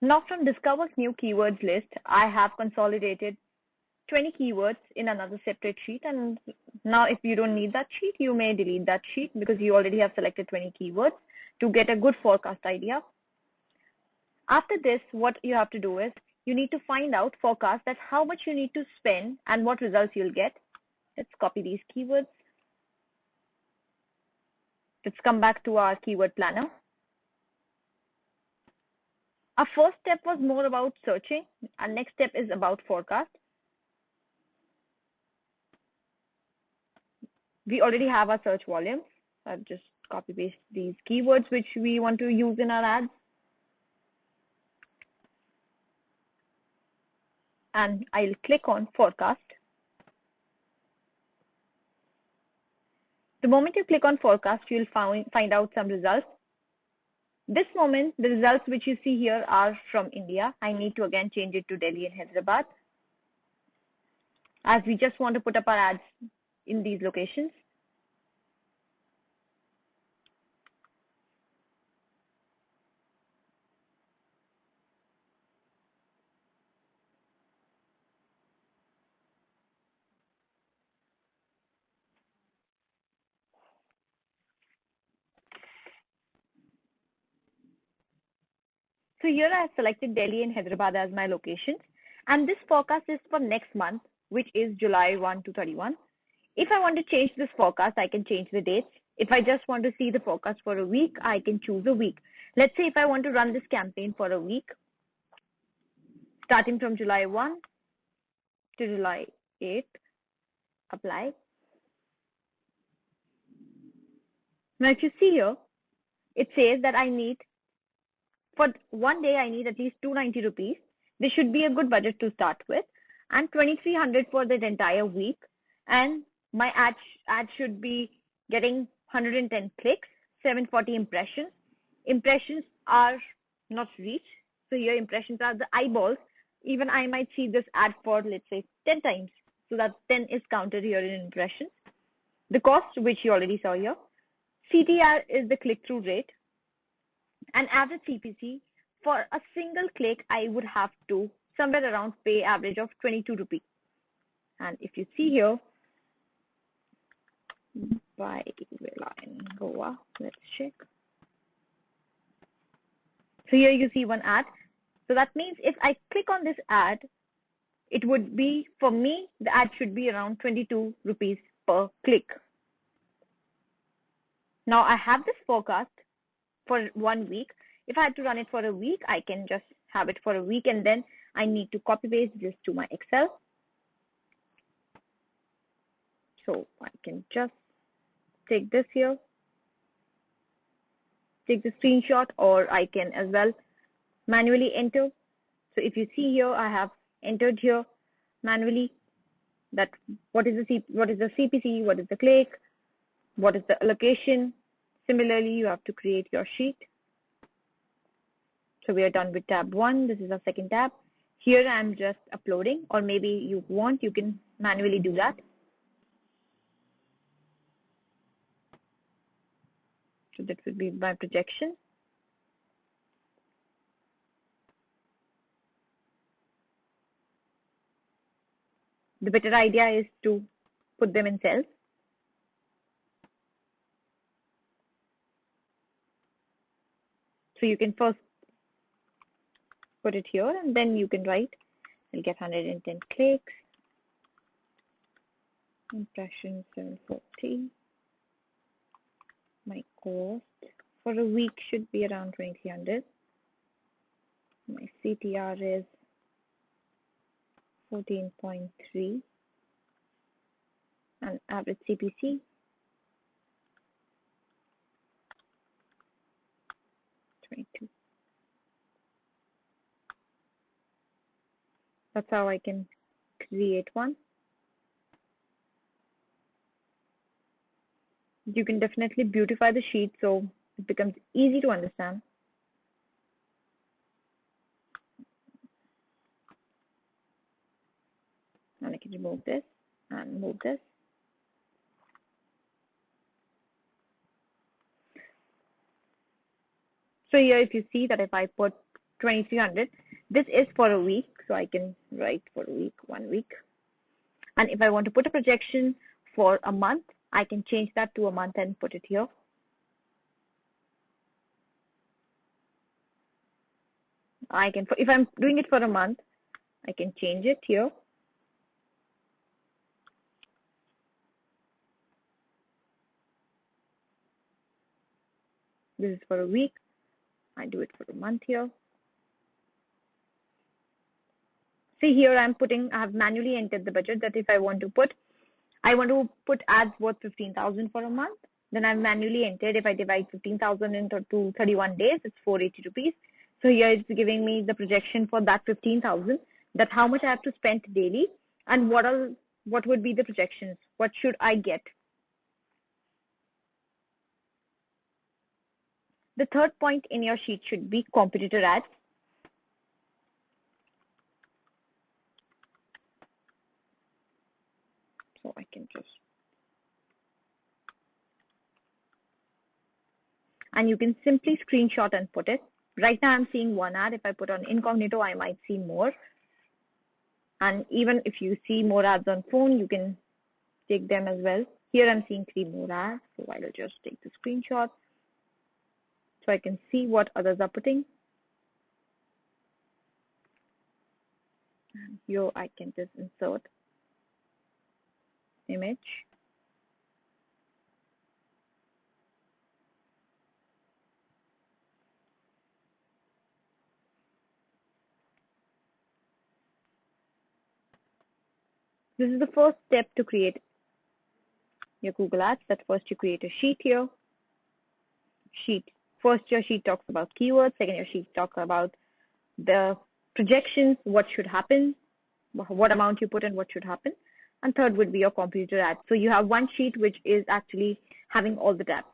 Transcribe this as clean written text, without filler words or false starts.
Now from Discover New Keywords list, I have consolidated 20 keywords in another separate sheet. And now if you don't need that sheet, you may delete that sheet because you already have selected 20 keywords to get a good forecast idea. After this, what you have to do is you need to find out forecast that how much you need to spend and what results you'll get. Let's copy these keywords. Let's come back to our keyword planner. Our first step was more about searching. Our next step is about forecast. We already have our search volume. I've just copy paste these keywords which we want to use in our ads. And I'll click on forecast. The moment you click on forecast, you'll find out some results. This moment, the results which you see here are from India. I need to again change it to Delhi and Hyderabad, as we just want to put up our ads in these locations. So here I have selected Delhi and Hyderabad as my locations. And this forecast is for next month, which is July 1 to 31. If I want to change this forecast, I can change the dates. If I just want to see the forecast for a week, I can choose a week. Let's say if I want to run this campaign for a week, starting from July 1 to July 8, apply. Now if you see here, it says that I need, for one day, I need at least 290 rupees. This should be a good budget to start with, and 2300 for the entire week. And my ad should be getting 110 clicks, 740 impressions. Impressions are not reach. So here impressions are the eyeballs. Even I might see this ad for, let's say, 10 times. So that 10 is counted here in impressions. The cost, which you already saw here. CTR is the click-through rate. And average CPC, for a single click, I would have to somewhere around pay average of 22 rupees. And if you see here, by Villa in Goa, let's check. So here you see one ad. So that means if I click on this ad, it would be, for me, the ad should be around 22 rupees per click. Now I have this forecast for 1 week. If I had to run it for a week, I can just have it for a week, and then I need to copy paste this to my Excel. So I can just take this here, take the screenshot, or I can as well manually enter. So if you see here, I have entered here manually that what is the CPC, what is the click, what is the allocation. Similarly, you have to create your sheet. So we are done with tab 1. This is our second tab. Here I'm just uploading, or maybe you can manually do that. So that would be my projection. The better idea is to put them in cells. So you can first put it here, and then you can write, you'll get 110 clicks, impressions 740. My cost for a week should be around 2300. My CTR is 14.3, and average CPC 22. That's how I can create one. You can definitely beautify the sheet so it becomes easy to understand. And I can remove this and move this. So here if you see that if I put 2300. This is for a week, so I can write for a week, 1 week. And if I want to put a projection for a month, I can change that to a month and put it here. If I'm doing it for a month, I can change it here. This is for a week. I do it for a month here. See here, I have manually entered the budget that if I want to put ads worth 15,000 for a month. Then I've manually entered. If I divide 15,000 into 31 days, it's 480 rupees. So here it's giving me the projection for that 15,000, that how much I have to spend daily, and what would be the projections? What should I get? The third point in your sheet should be competitor ads. So I can just, and you can simply screenshot and put it. Right now I'm seeing one ad. If I put on incognito, I might see more. And even if you see more ads on phone, you can take them as well. Here I'm seeing 3 more ads, so I'll just take the screenshot so I can see what others are putting. And here I can just insert image. This is the first step to create your Google Ads. That first you create a sheet here. First your sheet talks about keywords. Second your sheet talks about the projections, what should happen, what amount you put and what should happen. And third would be your competitor ads. So you have one sheet which is actually having all the tabs.